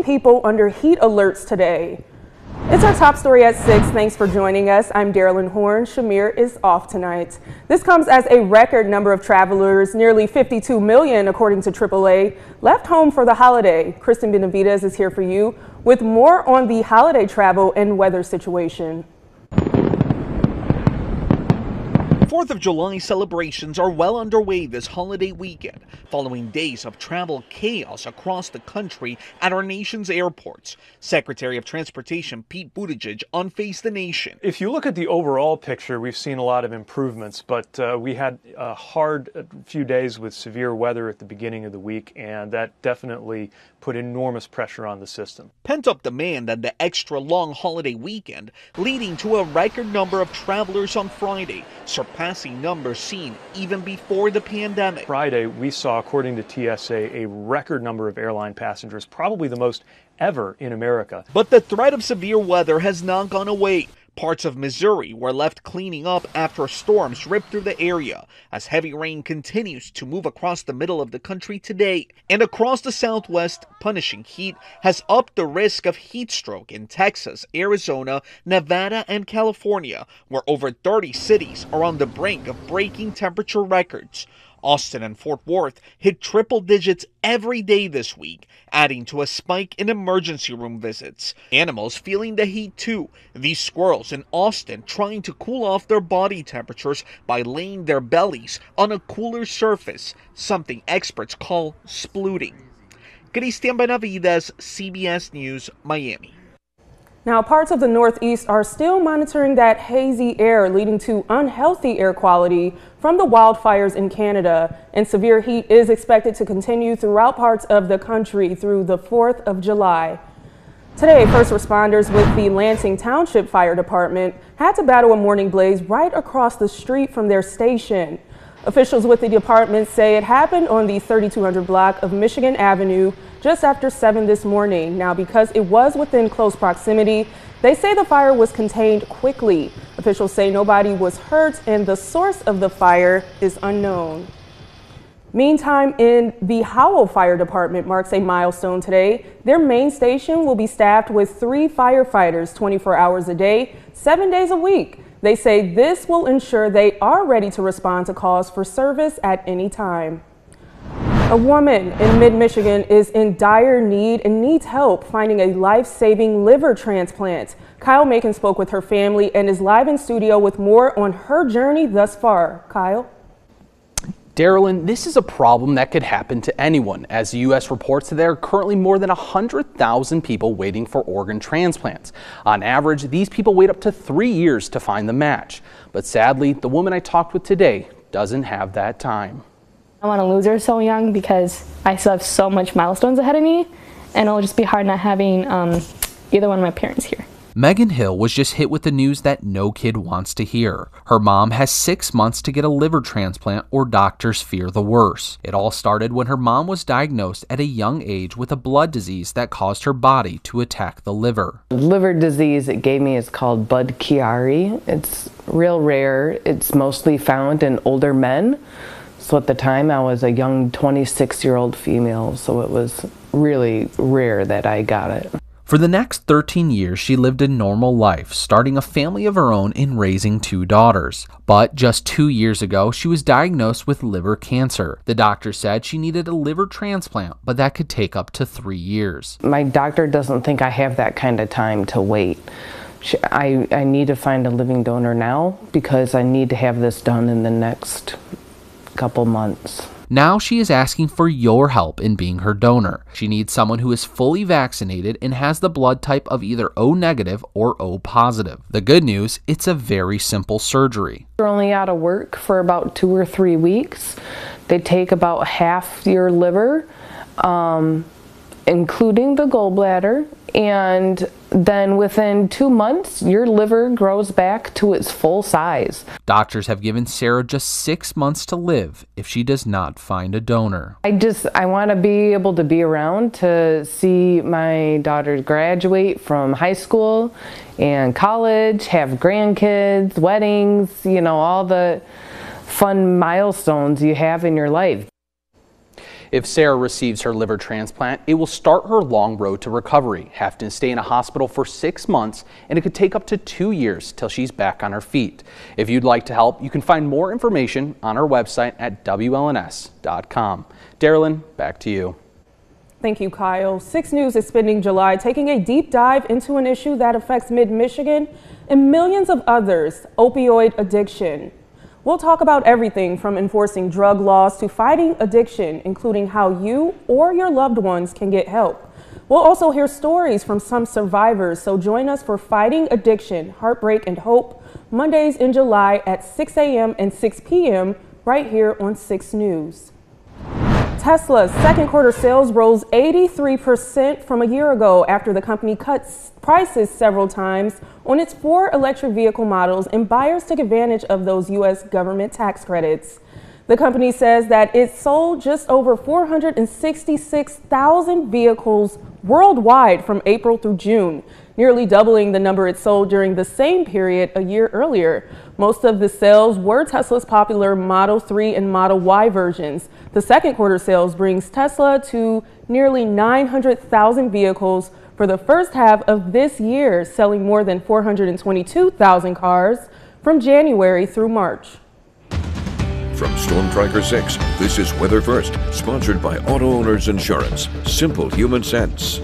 people under heat alerts today. It's our top story at 6. Thanks for joining us. I'm Darylyn Horn. Shamir is off tonight. This comes as a record number of travelers, nearly 52 million according to AAA, left home for the holiday. Kristen Benavides is here for you with more on the holiday travel and weather situation. 4th of July celebrations are well underway this holiday weekend, following days of travel chaos across the country at our nation's airports. Secretary of Transportation Pete Buttigieg unfaced the nation. If you look at the overall picture, we've seen a lot of improvements, but we had a hard few days with severe weather at the beginning of the week, and that definitely put enormous pressure on the system. Pent-up demand and the extra long holiday weekend, leading to a record number of travelers on Friday, surpassing numbers seen even before the pandemic. Friday, we saw, according to TSA, a record number of airline passengers, probably the most ever in America. But the threat of severe weather has not gone away. Parts of Missouri were left cleaning up after storms ripped through the area, as heavy rain continues to move across the middle of the country today. And across the Southwest, punishing heat has upped the risk of heat stroke in Texas, Arizona, Nevada, and California, where over 30 cities are on the brink of breaking temperature records. Austin and Fort Worth hit triple digits every day this week, adding to a spike in emergency room visits. Animals feeling the heat too. These squirrels in Austin trying to cool off their body temperatures by laying their bellies on a cooler surface, something experts call splooting. Cristian Benavides, CBS News, Miami. Now, parts of the Northeast are still monitoring that hazy air, leading to unhealthy air quality from the wildfires in Canada, and severe heat is expected to continue throughout parts of the country through the 4th of July. Today, first responders with the Lansing Township Fire Department had to battle a morning blaze right across the street from their station. Officials with the department say it happened on the 3200 block of Michigan Avenue just after 7 this morning. Now, because it was within close proximity, they say the fire was contained quickly. Officials say nobody was hurt and the source of the fire is unknown. Meantime, in the Howell Fire Department marks a milestone today. Their main station will be staffed with 3 firefighters 24 hours a day, 7 days a week. They say this will ensure they are ready to respond to calls for service at any time. A woman in mid-Michigan is in dire need and needs help finding a life-saving liver transplant. Kyle Macon spoke with her family and is live in studio with more on her journey thus far. Kyle? Darylyn, this is a problem that could happen to anyone. As the U.S. reports that there are currently more than 100,000 people waiting for organ transplants. On average, these people wait up to 3 years to find the match. But sadly, the woman I talked with today doesn't have that time. I want to lose her so young because I still have so much milestones ahead of me, and it'll just be hard not having either one of my parents here. Megan Hill was just hit with the news that no kid wants to hear. Her mom has 6 months to get a liver transplant, or doctors fear the worst. It all started when her mom was diagnosed at a young age with a blood disease that caused her body to attack the liver. The liver disease it gave me is called Budd-Chiari. It's real rare. It's mostly found in older men. So at the time I was a young 26-year-old female, so it was really rare that I got it. For the next 13 years, she lived a normal life, starting a family of her own and raising 2 daughters. But just 2 years ago, she was diagnosed with liver cancer. The doctor said she needed a liver transplant, but that could take up to 3 years. My doctor doesn't think I have that kind of time to wait. I need to find a living donor now because I need to have this done in the next couple months. Now she is asking for your help in being her donor. She needs someone who is fully vaccinated and has the blood type of either O negative or O positive. The good news, it's a very simple surgery. You're only out of work for about 2 or 3 weeks. They take about half your liver, including the gallbladder, and then within 2 months, your liver grows back to its full size. Doctors have given Sarah just 6 months to live if she does not find a donor. I want to be able to be around to see my daughters graduate from high school and college, have grandkids, weddings, you know, all the fun milestones you have in your life. If Sarah receives her liver transplant, it will start her long road to recovery, have to stay in a hospital for 6 months, and it could take up to 2 years till she's back on her feet. If you'd like to help, you can find more information on our website at WLNS.com. Darylyn, back to you. Thank you, Kyle. 6 News is spending July taking a deep dive into an issue that affects Mid-Michigan and millions of others, opioid addiction. We'll talk about everything from enforcing drug laws to fighting addiction, including how you or your loved ones can get help. We'll also hear stories from some survivors, so join us for Fighting Addiction, Heartbreak and Hope, Mondays in July at 6 a.m. and 6 p.m. right here on 6 News. Tesla's second quarter sales rose 83% from a year ago after the company cut prices several times on its 4 electric vehicle models, and buyers took advantage of those U.S. government tax credits. The company says that it sold just over 466,000 vehicles worldwide from April through June, nearly doubling the number it sold during the same period a year earlier. Most of the sales were Tesla's popular Model 3 and Model Y versions. The second quarter sales brings Tesla to nearly 900,000 vehicles for the first half of this year, selling more than 422,000 cars from January through March. From Storm Tracker 6, this is Weather First, sponsored by Auto Owners Insurance. Simple human sense.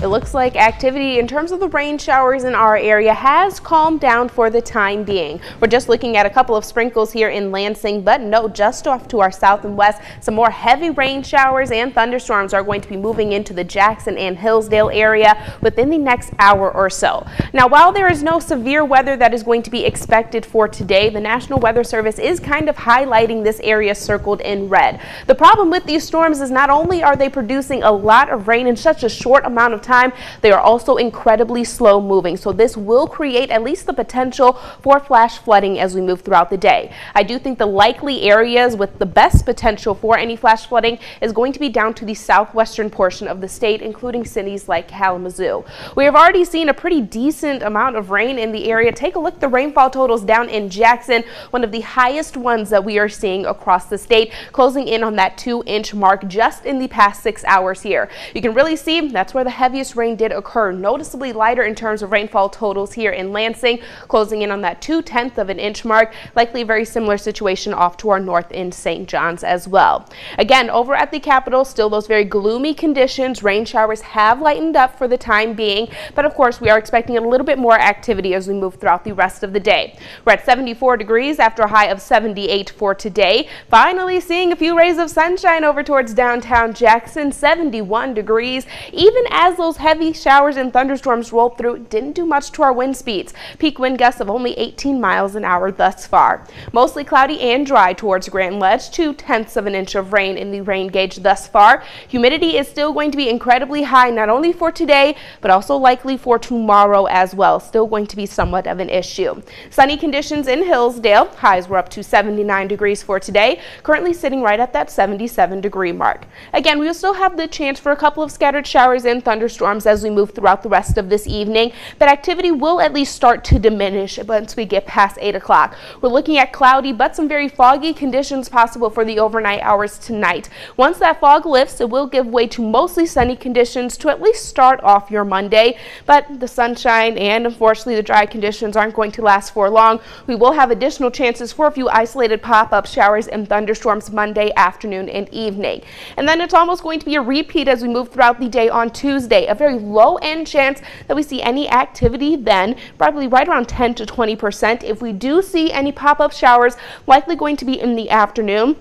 It looks like activity in terms of the rain showers in our area has calmed down for the time being. We're just looking at a couple of sprinkles here in Lansing, but no, just off to our south and west, some more heavy rain showers and thunderstorms are going to be moving into the Jackson and Hillsdale area within the next hour or so. Now, while there is no severe weather that is going to be expected for today, the National Weather Service is kind of highlighting this area circled in red. The problem with these storms is not only are they producing a lot of rain in such a short amount of time, they are also incredibly slow moving. So this will create at least the potential for flash flooding as we move throughout the day. I do think the likely areas with the best potential for any flash flooding is going to be down to the southwestern portion of the state, including cities like Kalamazoo. We have already seen a pretty decent amount of rain in the area. Take a look at the rainfall totals down in Jackson, one of the highest ones that we are seeing across the state, closing in on that 2-inch mark just in the past 6 hours here. You can really see that's where the heaviest rain did occur, noticeably lighter in terms of rainfall totals here in Lansing, closing in on that 0.2 of an inch mark. Likely a very similar situation off to our north in St. John's as well. Again, over at the Capitol, still those very gloomy conditions. Rain showers have lightened up for the time being, but of course we are expecting a little bit more activity as we move throughout the rest of the day. We're at 74 degrees after a high of 78 for today. Finally seeing a few rays of sunshine over towards downtown Jackson, 71 degrees. Even as those heavy showers and thunderstorms rolled through, didn't do much to our wind speeds. Peak wind gusts of only 18 miles an hour thus far. Mostly cloudy and dry towards Grand Ledge, 0.2 of an inch of rain in the rain gauge thus far. Humidity is still going to be incredibly high, not only for today, but also likely for tomorrow as well. Still going to be somewhat of an issue. Sunny conditions in Hillsdale. Highs were up to 79 degrees for today, currently sitting right at that 77-degree mark. Again, we will still have the chance for a couple of scattered showers and thunderstorms as we move throughout the rest of this evening, but activity will at least start to diminish once we get past 8 o'clock. We're looking at cloudy but some very foggy conditions possible for the overnight hours tonight. Once that fog lifts, it will give way to mostly sunny conditions to at least start off your Monday, but the sunshine and unfortunately the dry conditions aren't going to last for long. We will have additional chances for a few isolated pop-up showers and thunderstorms Monday afternoon and evening. And then it's almost going to be a repeat as we move throughout the day on Tuesday. A very low end chance that we see any activity then, probably right around 10 to 20%. If we do see any pop-up showers, likely going to be in the afternoon.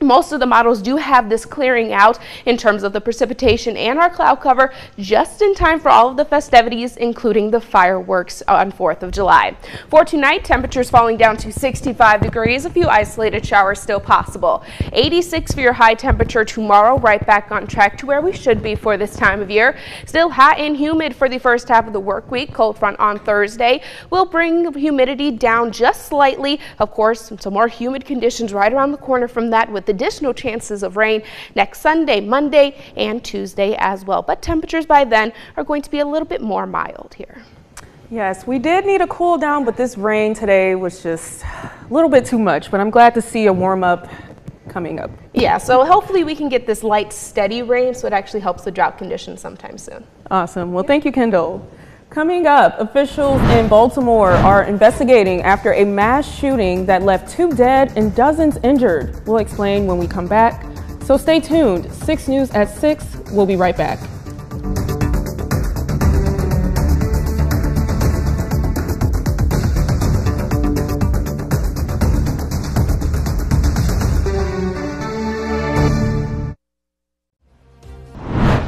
Most of the models do have this clearing out in terms of the precipitation and our cloud cover just in time for all of the festivities, including the fireworks on 4th of July. For tonight, temperatures falling down to 65 degrees, a few isolated showers still possible. 86 for your high temperature tomorrow, right back on track to where we should be for this time of year. Still hot and humid for the first half of the work week. Cold front on Thursday will bring humidity down just slightly. Of course, some more humid conditions right around the corner from that, with additional chances of rain next Sunday, Monday, and Tuesday as well. But temperatures by then are going to be a little bit more mild here. Yes, we did need a cool down, but this rain today was just a little bit too much. But I'm glad to see a warm up coming up. Yeah, so hopefully we can get this light, steady rain so it actually helps the drought conditions sometime soon. Awesome. Well, thank you, Kendall. Coming up, officials in Baltimore are investigating after a mass shooting that left 2 dead and dozens injured. We'll explain when we come back. So stay tuned. 6 News at 6. We'll be right back.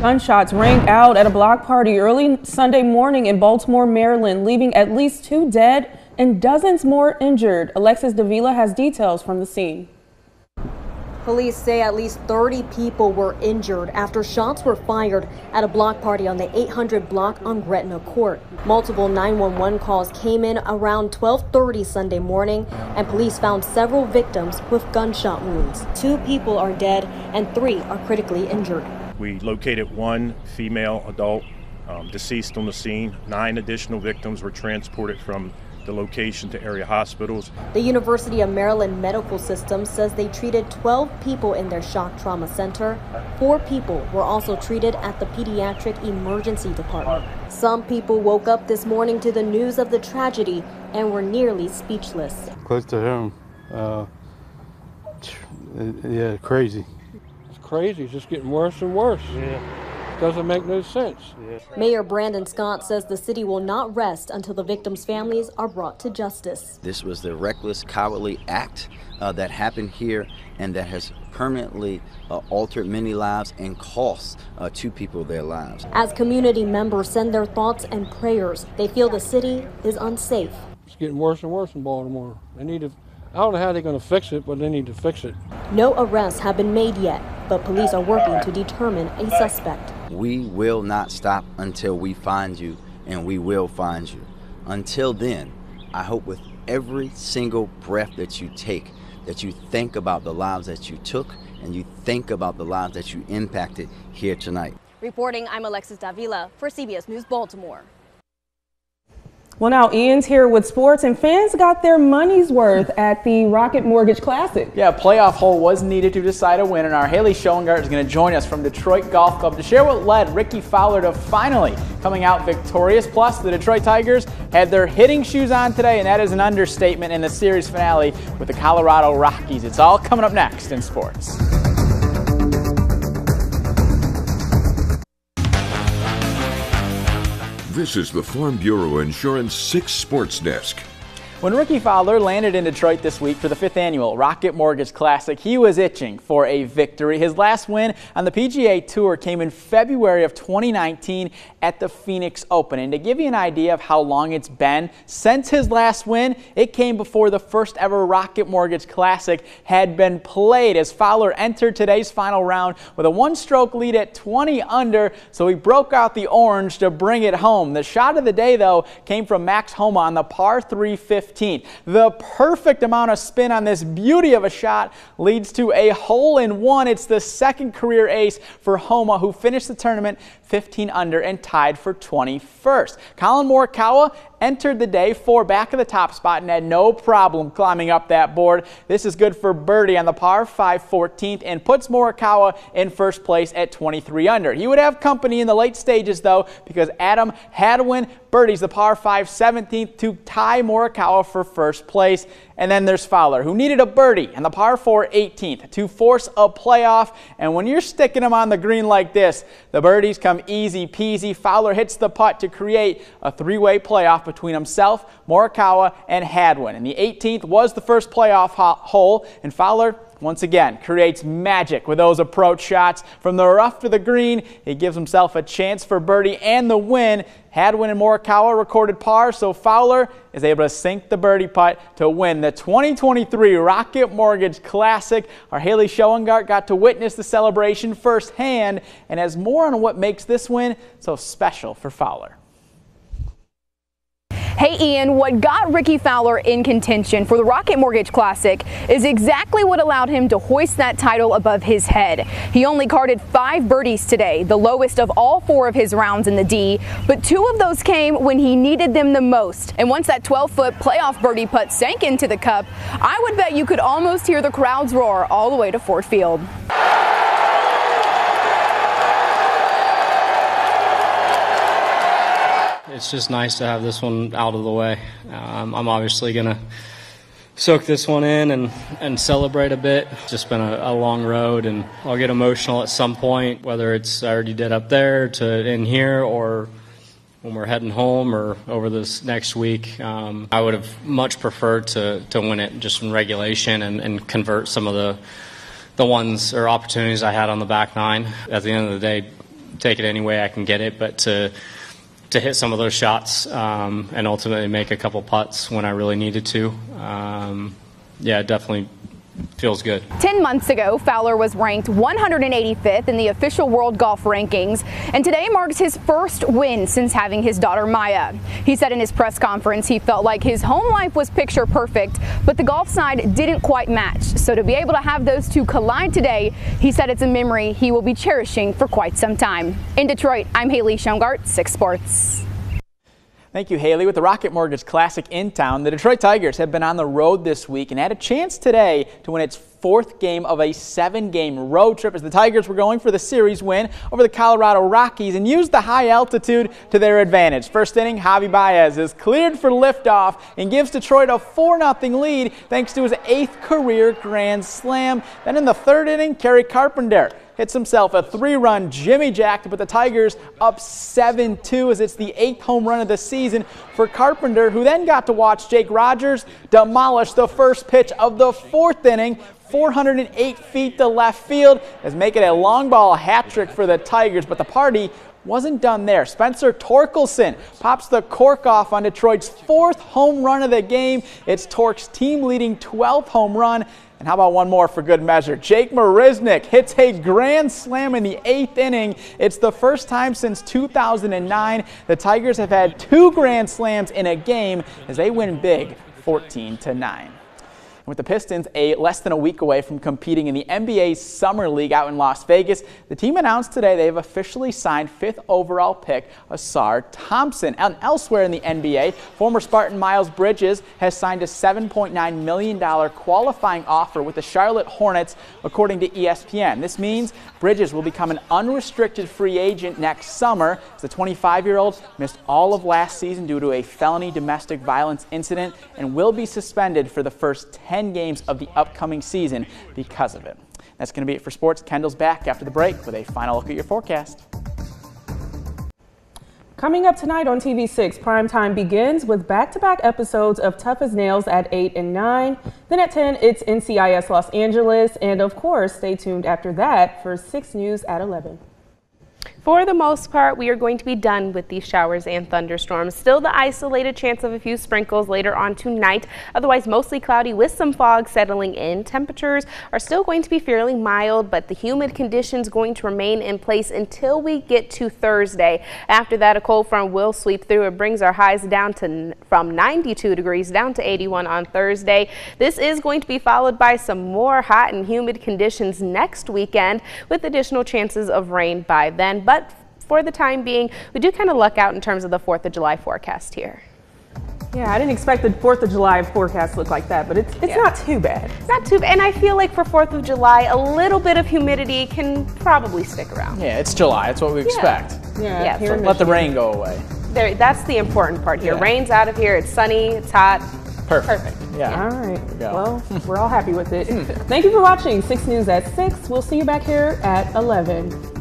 Gunshots rang out at a block party early Sunday morning in Baltimore, Maryland, leaving at least 2 dead and dozens more injured. Alexis Davila has details from the scene. Police say at least 30 people were injured after shots were fired at a block party on the 800 block on Gretna Court. Multiple 911 calls came in around 12:30 Sunday morning, and police found several victims with gunshot wounds. 2 people are dead and 3 are critically injured. We located 1 female adult deceased on the scene. 9 additional victims were transported from the location to area hospitals. The University of Maryland Medical System says they treated 12 people in their shock trauma center. 4 people were also treated at the pediatric emergency department. Some people woke up this morning to the news of the tragedy and were nearly speechless. Close to home. Yeah, crazy. It's crazy. It's just getting worse and worse. Yeah. Doesn't make no sense. Yeah. Mayor Brandon Scott says the city will not rest until the victims' families are brought to justice. This was the reckless, cowardly act that happened here and that has permanently altered many lives and cost 2 people their lives. As community members send their thoughts and prayers, they feel the city is unsafe. It's getting worse and worse in Baltimore. They need to, I don't know how they're going to fix it, but they need to fix it. No arrests have been made yet, but police are working to determine a suspect. We will not stop until we find you, and we will find you. Until then, I hope with every single breath that you take, that you think about the lives that you took, and you think about the lives that you impacted here tonight. Reporting, I'm Alexis Davila for CBS News Baltimore. Well, now Ian's here with sports, and fans got their money's worth at the Rocket Mortgage Classic. Yeah, a playoff hole was needed to decide a win, and our Haley Schoengart is going to join us from Detroit Golf Club to share what led Rickie Fowler to finally coming out victorious. Plus, the Detroit Tigers had their hitting shoes on today, and that is an understatement in the series finale with the Colorado Rockies. It's all coming up next in sports. This is the Farm Bureau Insurance 6 Sports Desk. When Rickie Fowler landed in Detroit this week for the 5th annual Rocket Mortgage Classic, he was itching for a victory. His last win on the PGA Tour came in February of 2019 at the Phoenix Open. And to give you an idea of how long it's been since his last win, it came before the first ever Rocket Mortgage Classic had been played, as Fowler entered today's final round with a 1-stroke lead at 20 under, so he broke out the orange to bring it home. The shot of the day, though, came from Max Homa on the par 3 15. The perfect amount of spin on this beauty of a shot leads to a hole-in-one. It's the 2nd career ace for Homa, who finished the tournament 15 under and tied for 21st. Collin Morikawa entered the day 4 back of the top spot and had no problem climbing up that board. This is good for birdie on the par 5 14th and puts Morikawa in first place at 23 under. He would have company in the late stages, though, because Adam Hadwin birdies the par 5 17th to tie Morikawa for first place. And then there's Fowler, who needed a birdie on the par 4 18th to force a playoff. And when you're sticking them on the green like this, the birdies come easy peasy. Fowler hits the putt to create a 3-way playoff between himself, Morikawa, and Hadwin. And the 18th was the first playoff hole, and Fowler once again creates magic with those approach shots from the rough to the green. He gives himself a chance for birdie and the win. Hadwin and Morikawa recorded par, so Fowler is able to sink the birdie putt to win the 2023 Rocket Mortgage Classic. Our Haley Schoengart got to witness the celebration firsthand and has more on what makes this win so special for Fowler. Hey Ian, what got Rickie Fowler in contention for the Rocket Mortgage Classic is exactly what allowed him to hoist that title above his head. He only carded 5 birdies today, the lowest of all 4 of his rounds in the D, but 2 of those came when he needed them the most. And once that 12-foot playoff birdie putt sank into the cup, I would bet you could almost hear the crowds roar all the way to Ford Field. It's just nice to have this one out of the way. I'm obviously going to soak this one in and celebrate a bit. It's just been a long road, and I'll get emotional at some point, whether it's I already did up there to in here or when we're heading home or over this next week. I would have much preferred to win it just in regulation and convert some of the ones or opportunities I had on the back nine. At the end of the day, take it any way I can get it, but to hit some of those shots and ultimately make a couple putts when I really needed to. Yeah, it definitely feels good. 10 months ago, Fowler was ranked 185th in the official world golf rankings, and today marks his first win since having his daughter Maya. He said in his press conference he felt like his home life was picture perfect, but the golf side didn't quite match. So to be able to have those two collide today, he said it's a memory he will be cherishing for quite some time. In Detroit, I'm Haley Shungart, 6 Sports. Thank you, Haley. With the Rocket Mortgage Classic in town, the Detroit Tigers have been on the road this week and had a chance today to win its 4th game of a 7-game road trip as the Tigers were going for the series win over the Colorado Rockies and used the high altitude to their advantage. First inning, Javi Baez is cleared for liftoff and gives Detroit a 4-0 lead thanks to his 8th career grand slam. Then in the 3rd inning, Kerry Carpenter hits himself a 3-run Jimmy Jack to put the Tigers up 7-2 as it's the 8th home run of the season for Carpenter, who then got to watch Jake Rogers demolish the first pitch of the 4th inning, 408 feet to left field, as making a long ball hat trick for the Tigers, but the party wasn't done there. Spencer Torkelson pops the cork off on Detroit's 4th home run of the game. It's Tork's team-leading 12th home run. And how about one more for good measure? Jake Marisnick hits a grand slam in the 8th inning. It's the first time since 2009 the Tigers have had 2 grand slams in a game as they win big 14-9. With the Pistons less than a week away from competing in the NBA Summer League out in Las Vegas, the team announced today they've officially signed 5th overall pick Ausar Thompson. And elsewhere in the NBA, former Spartan Miles Bridges has signed a $7.9 million qualifying offer with the Charlotte Hornets, according to ESPN. This means Bridges will become an unrestricted free agent next summer. The 25-year-old missed all of last season due to a felony domestic violence incident and will be suspended for the first 10 games of the upcoming season because of it. That's going to be it for sports. Kendall's back after the break with a final look at your forecast. Coming up tonight on TV6, primetime begins with back-to-back episodes of Tough as Nails at 8 and 9. Then at 10, it's NCIS Los Angeles. And of course, stay tuned after that for 6 News at 11. For the most part, we are going to be done with these showers and thunderstorms. Still the isolated chance of a few sprinkles later on tonight. Otherwise, mostly cloudy with some fog settling in. Temperatures are still going to be fairly mild, but the humid conditions going to remain in place until we get to Thursday. After that, a cold front will sweep through. It brings our highs down to from 92 degrees down to 81 on Thursday. This is going to be followed by some more hot and humid conditions next weekend with additional chances of rain by then. But for the time being, we do kind of luck out in terms of the 4th of July forecast here. Yeah, I didn't expect the 4th of July forecast to look like that, but it's not too bad. It's not too bad, and I feel like for 4th of July, a little bit of humidity can probably stick around. Yeah, it's July. It's what we expect. Yeah, so let the rain go away. That's the important part here. Yeah. Rain's out of here. It's sunny. It's hot. Perfect. Yeah. All right. Well, we're all happy with it. Thank you for watching 6 News at 6. We'll see you back here at 11.